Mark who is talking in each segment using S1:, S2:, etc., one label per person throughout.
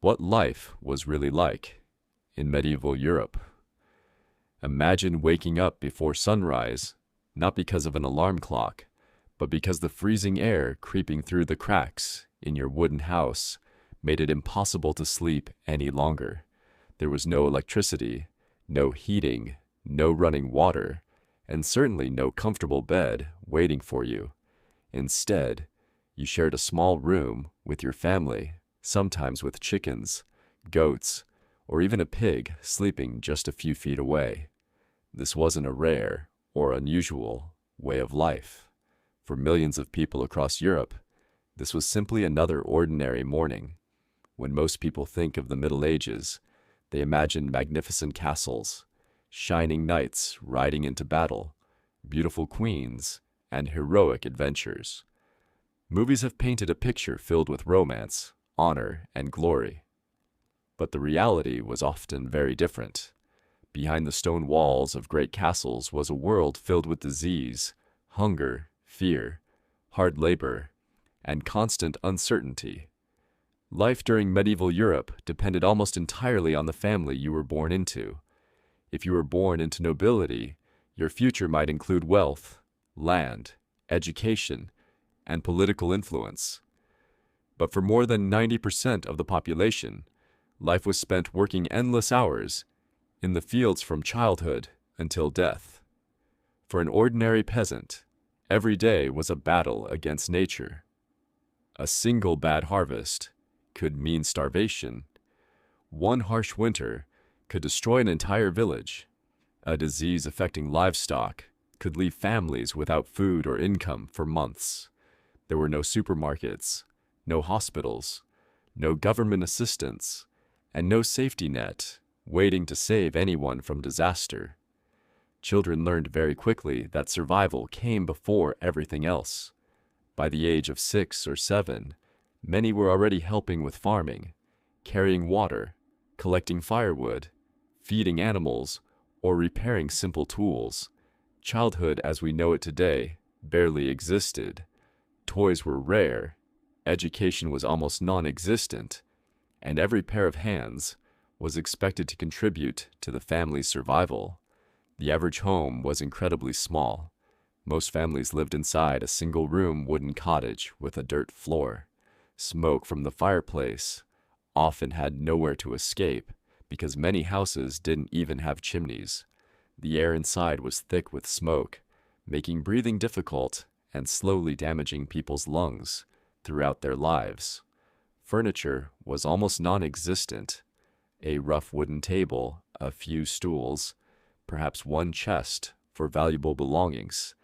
S1: what life was really like in medieval Europe. Imagine waking up before sunrise, not because of an alarm clock, but because the freezing air creeping through the cracks in your wooden house made it impossible to sleep any longer. There was no electricity, no heating, no running water, and certainly no comfortable bed waiting for you. Instead, you shared a small room with your family, sometimes with chickens, goats, or even a pig sleeping just a few feet away. This wasn't a rare or unusual way of life. For millions of people across Europe, this was simply another ordinary morning. When most people think of the Middle Ages, they imagine magnificent castles, shining knights riding into battle, beautiful queens, and heroic adventures. Movies have painted a picture filled with romance, honor, and glory. But the reality was often very different. Behind the stone walls of great castles was a world filled with disease, hunger, fear, hard labor, and constant uncertainty. Life during medieval Europe depended almost entirely on the family you were born into. If you were born into nobility, your future might include wealth, land, education, and political influence. But for more than 90% of the population, life was spent working endless hours in the fields from childhood until death. For an ordinary peasant, every day was a battle against nature. A single bad harvest could mean starvation. One harsh winter could destroy an entire village. A disease affecting livestock could leave families without food or income for months. There were no supermarkets, no hospitals, no government assistance, and no safety net waiting to save anyone from disaster. Children learned very quickly that survival came before everything else. By the age of 6 or 7, many were already helping with farming, carrying water, collecting firewood, feeding animals, or repairing simple tools. Childhood as we know it today barely existed. Toys were rare, education was almost non-existent, and every pair of hands was expected to contribute to the family's survival. The average home was incredibly small. Most families lived inside a single-room wooden cottage with a dirt floor. Smoke from the fireplace often had nowhere to escape because many houses didn't even have chimneys. The air inside was thick with smoke, making breathing difficult and slowly damaging people's lungs throughout their lives. Furniture was almost non-existent. A rough wooden table, a few stools, perhaps one chest for valuable belongings,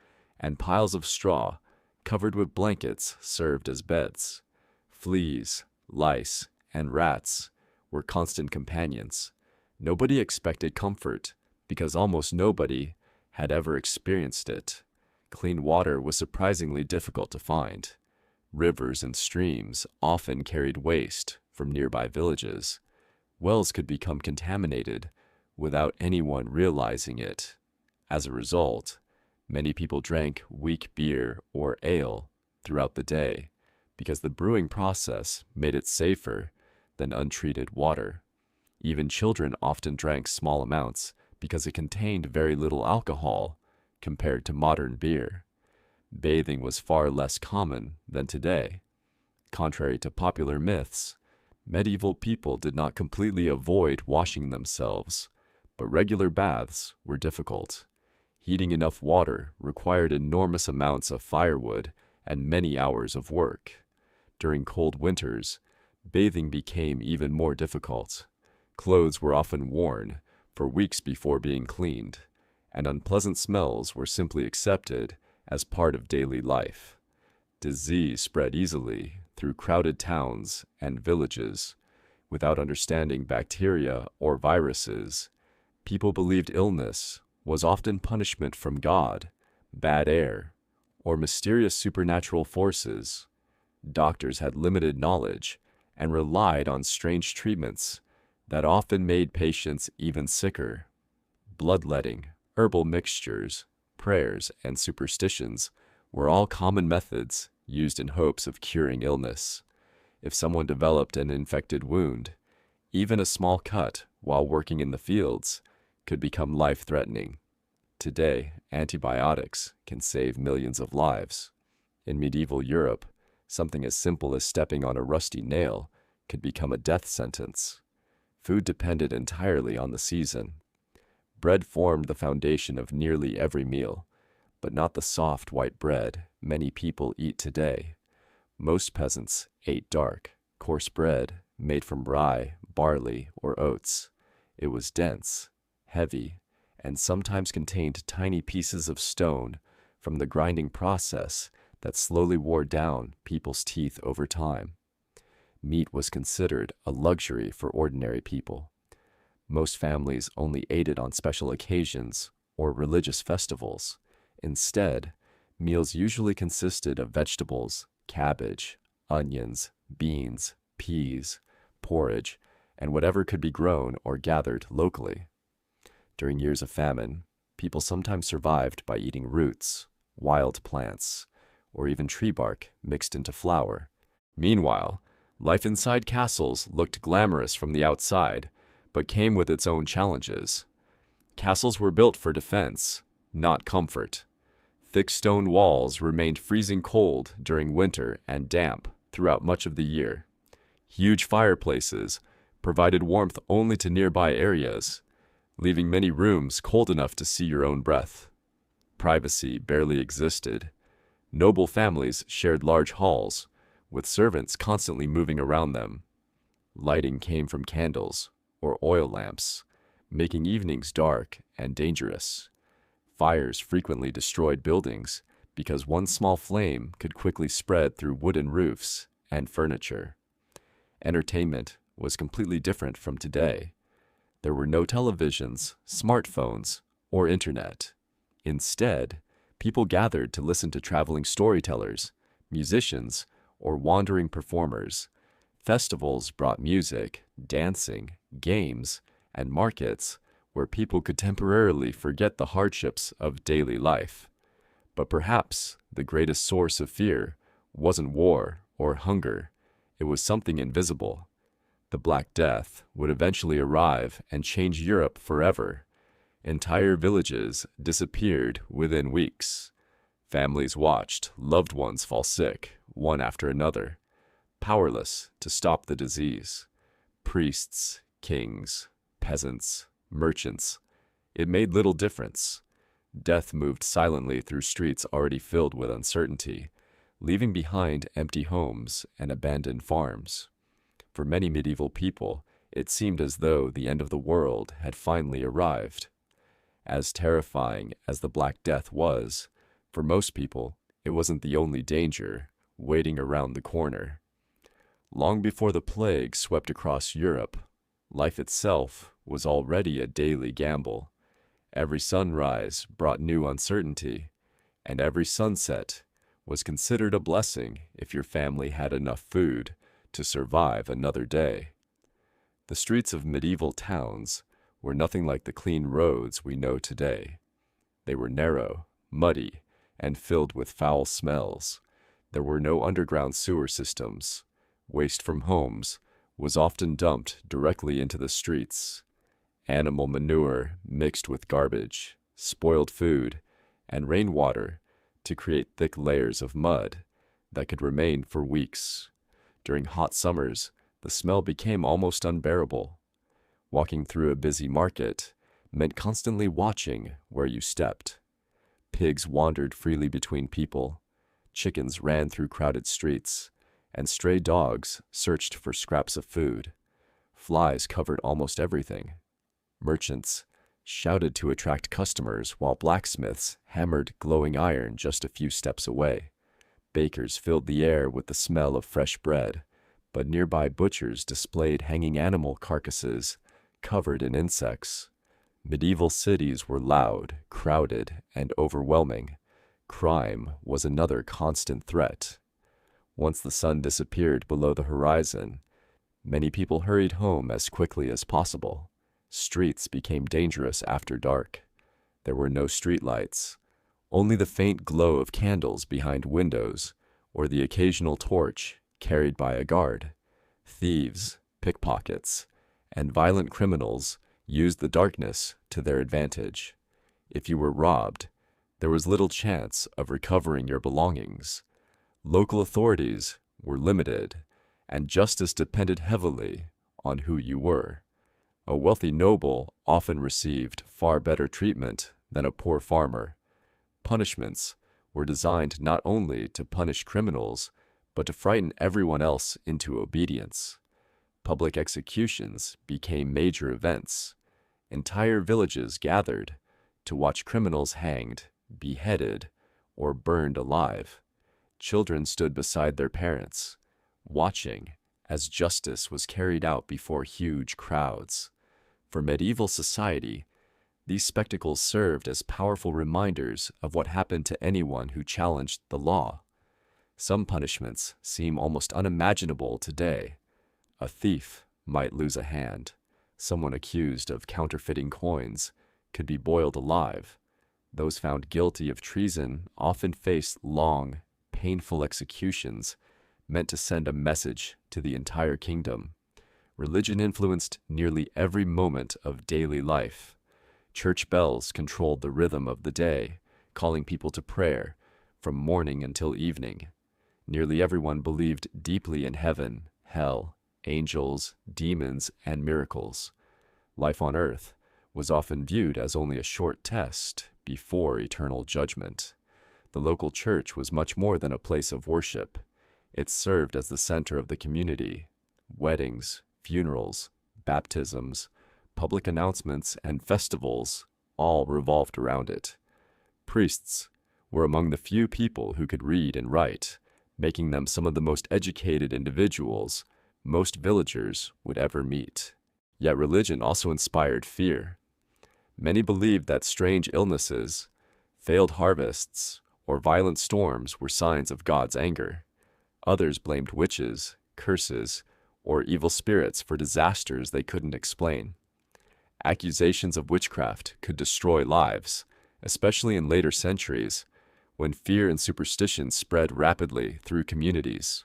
S1: and piles of straw covered with blankets served as beds. Fleas, lice, and rats were constant companions. Nobody expected comfort because almost nobody had ever experienced it. Clean water was surprisingly difficult to find. Rivers and streams often carried waste from nearby villages. Wells could become contaminated without anyone realizing it. As a result, many people drank weak beer or ale throughout the day because the brewing process made it safer than untreated water. Even children often drank small amounts because it contained very little alcohol compared to modern beer. Bathing was far less common than today. Contrary to popular myths, medieval people did not completely avoid washing themselves, but regular baths were difficult. Heating enough water required enormous amounts of firewood and many hours of work. During cold winters, bathing became even more difficult. Clothes were often worn for weeks before being cleaned, and unpleasant smells were simply accepted as part of daily life. Disease spread easily through crowded towns and villages. Without understanding bacteria or viruses, people believed illness was often punishment from God, bad air, or mysterious supernatural forces. Doctors had limited knowledge and relied on strange treatments that often made patients even sicker. Bloodletting, herbal mixtures, prayers, and superstitions were all common methods used in hopes of curing illness. If someone developed an infected wound, Even a small cut while working in the fields could become life-threatening. Today, antibiotics can save millions of lives. In medieval Europe, something as simple as stepping on a rusty nail could become a death sentence. Food depended entirely on the season. Bread formed the foundation of nearly every meal, but not the soft white bread many people eat today. Most peasants ate dark, coarse bread made from rye, barley, or oats. It was dense, heavy, and sometimes contained tiny pieces of stone from the grinding process that slowly wore down people's teeth over time. Meat was considered a luxury for ordinary people. Most families only ate it on special occasions or religious festivals. Instead, meals usually consisted of vegetables, cabbage, onions, beans, peas, porridge, and whatever could be grown or gathered locally. During years of famine, people sometimes survived by eating roots, wild plants, or even tree bark mixed into flour. Meanwhile, life inside castles looked glamorous from the outside, but came with its own challenges. Castles were built for defense, not comfort. Thick stone walls remained freezing cold during winter and damp throughout much of the year. Huge fireplaces provided warmth only to nearby areas, leaving many rooms cold enough to see your own breath. Privacy barely existed. Noble families shared large halls, with servants constantly moving around them. Lighting came from candles or oil lamps, making evenings dark and dangerous. Fires frequently destroyed buildings because one small flame could quickly spread through wooden roofs and furniture. Entertainment was completely different from today. There were no televisions, smartphones, or internet. Instead, people gathered to listen to traveling storytellers, musicians, or wandering performers. Festivals brought music, dancing, games, and markets where people could temporarily forget the hardships of daily life. But perhaps the greatest source of fear wasn't war or hunger. It was something invisible. The Black Death would eventually arrive and change Europe forever. Entire villages disappeared within weeks. Families watched loved ones fall sick, one after another, powerless to stop the disease. Priests, kings, peasants, merchants. It made little difference. Death moved silently through streets already filled with uncertainty, leaving behind empty homes and abandoned farms. For many medieval people, it seemed as though the end of the world had finally arrived. As terrifying as the Black Death was, for most people, it wasn't the only danger waiting around the corner. Long before the plague swept across Europe, life itself was already a daily gamble. Every sunrise brought new uncertainty, and every sunset was considered a blessing if your family had enough food to survive another day. The streets of medieval towns were nothing like the clean roads we know today. They were narrow, muddy, and filled with foul smells. There were no underground sewer systems. Waste from homes was often dumped directly into the streets. Animal manure mixed with garbage, spoiled food, and rainwater to create thick layers of mud that could remain for weeks. During hot summers, the smell became almost unbearable. Walking through a busy market meant constantly watching where you stepped. Pigs wandered freely between people, chickens ran through crowded streets, and stray dogs searched for scraps of food. Flies covered almost everything. Merchants shouted to attract customers while blacksmiths hammered glowing iron just a few steps away. Bakers filled the air with the smell of fresh bread, but nearby butchers displayed hanging animal carcasses covered in insects. Medieval cities were loud, crowded, and overwhelming. Crime was another constant threat. Once the sun disappeared below the horizon, many people hurried home as quickly as possible. Streets became dangerous after dark. There were no streetlights, only the faint glow of candles behind windows or the occasional torch carried by a guard. Thieves, pickpockets, and violent criminals used the darkness to their advantage. If you were robbed, there was little chance of recovering your belongings. Local authorities were limited, and justice depended heavily on who you were. A wealthy noble often received far better treatment than a poor farmer. Punishments were designed not only to punish criminals, but to frighten everyone else into obedience. Public executions became major events. Entire villages gathered to watch criminals hanged, beheaded, or burned alive. Children stood beside their parents, watching as justice was carried out before huge crowds. For medieval society, these spectacles served as powerful reminders of what happened to anyone who challenged the law. Some punishments seem almost unimaginable today. A thief might lose a hand. Someone accused of counterfeiting coins could be boiled alive. Those found guilty of treason often faced long, painful executions meant to send a message to the entire kingdom. Religion influenced nearly every moment of daily life. Church bells controlled the rhythm of the day, calling people to prayer from morning until evening. Nearly everyone believed deeply in heaven, hell, angels, demons, and miracles. Life on earth was often viewed as only a short test before eternal judgment. The local church was much more than a place of worship. It served as the center of the community. Weddings, funerals, baptisms, public announcements, and festivals all revolved around it. Priests were among the few people who could read and write, making them some of the most educated individuals most villagers would ever meet. Yet religion also inspired fear. Many believed that strange illnesses, failed harvests, or violent storms were signs of God's anger. Others blamed witches, curses, or evil spirits for disasters they couldn't explain. Accusations of witchcraft could destroy lives, especially in later centuries, when fear and superstition spread rapidly through communities.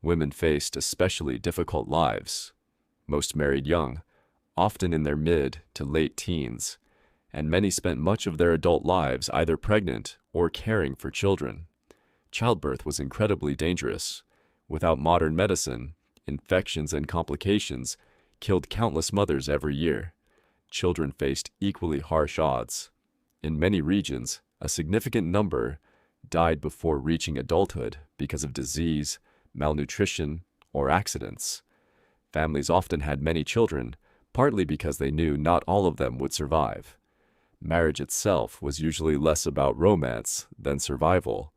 S1: Women faced especially difficult lives. Most married young, often in their mid to late teens, and many spent much of their adult lives either pregnant or caring for children. Childbirth was incredibly dangerous. Without modern medicine, infections and complications killed countless mothers every year. Children faced equally harsh odds. In many regions, a significant number died before reaching adulthood because of disease, malnutrition, or accidents. Families often had many children, partly because they knew not all of them would survive. Marriage itself was usually less about romance than survival.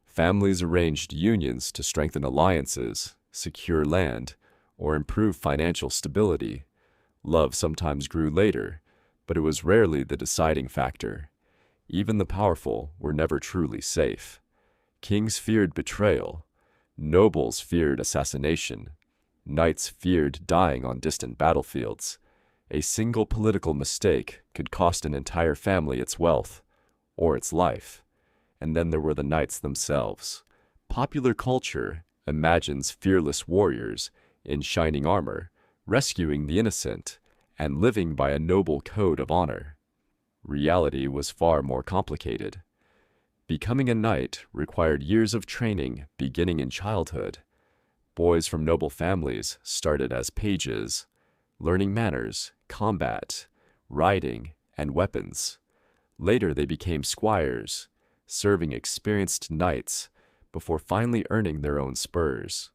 S1: Families arranged unions to strengthen alliances, secure land, or improve financial stability. Love sometimes grew later, but it was rarely the deciding factor. Even the powerful were never truly safe. Kings feared betrayal. Nobles feared assassination. Knights feared dying on distant battlefields. A single political mistake could cost an entire family its wealth, or its life. And then there were the knights themselves. Popular culture imagines fearless warriors in shining armor, rescuing the innocent, and living by a noble code of honor. Reality was far more complicated. Becoming a knight required years of training beginning in childhood. Boys from noble families started as pages, learning manners, combat, riding, and weapons. Later they became squires, serving experienced knights before finally earning their own spurs.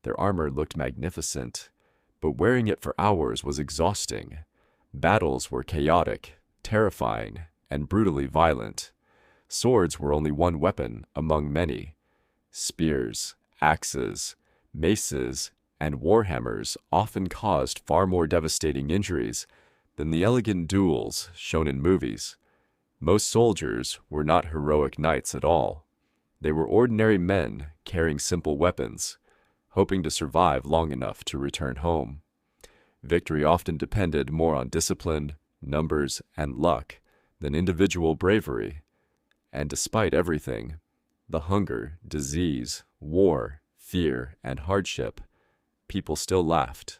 S1: Their armor looked magnificent, but wearing it for hours was exhausting. Battles were chaotic, terrifying, and brutally violent. Swords were only one weapon among many. Spears, axes, maces, and warhammers often caused far more devastating injuries than the elegant duels shown in movies. Most soldiers were not heroic knights at all. They were ordinary men carrying simple weapons, hoping to survive long enough to return home. Victory often depended more on discipline, numbers, and luck than individual bravery. And despite everything, the hunger, disease, war, fear, and hardship, people still laughed.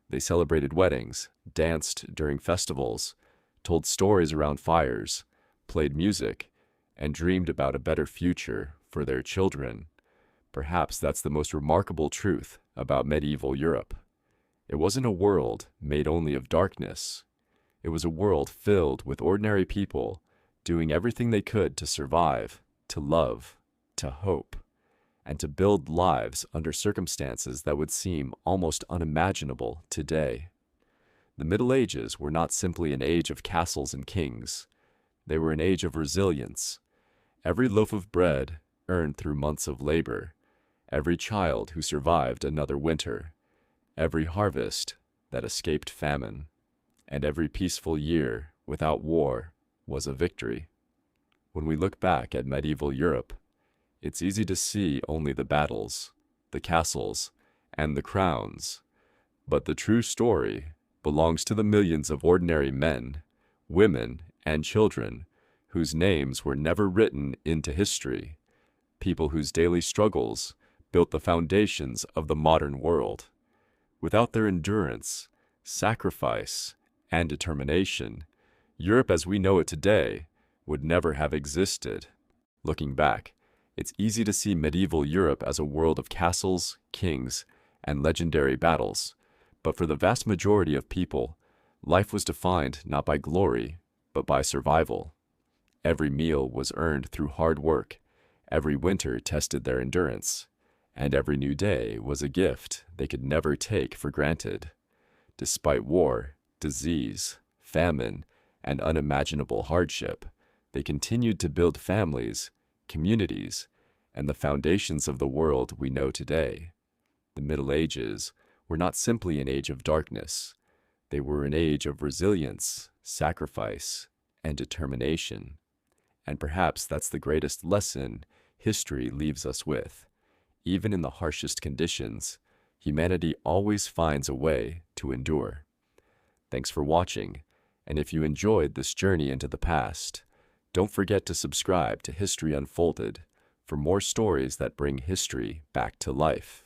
S1: They celebrated weddings, danced during festivals, told stories around fires, played music, and dreamed about a better future for their children. Perhaps that's the most remarkable truth about medieval Europe. It wasn't a world made only of darkness. It was a world filled with ordinary people doing everything they could to survive, to love, to hope, and to build lives under circumstances that would seem almost unimaginable today. The Middle Ages were not simply an age of castles and kings. They were an age of resilience. Every loaf of bread earned through months of labor, every child who survived another winter, every harvest that escaped famine, and every peaceful year without war was a victory. When we look back at medieval Europe, it's easy to see only the battles, the castles, and the crowns. But the true story belongs to the millions of ordinary men, women, and children whose names were never written into history, people whose daily struggles built the foundations of the modern world. Without their endurance, sacrifice, and determination, Europe as we know it today would never have existed. Looking back, it's easy to see medieval Europe as a world of castles, kings, and legendary battles. But for the vast majority of people, life was defined not by glory, but by survival. Every meal was earned through hard work, every winter tested their endurance, and every new day was a gift they could never take for granted. Despite war, disease, famine, and unimaginable hardship, they continued to build families, communities, and the foundations of the world we know today. The Middle Ages were not simply an age of darkness. They were an age of resilience, sacrifice, and determination. And perhaps that's the greatest lesson history leaves us with. Even in the harshest conditions, humanity always finds a way to endure. Thanks for watching, and if you enjoyed this journey into the past, don't forget to subscribe to History Unfolded for more stories that bring history back to life.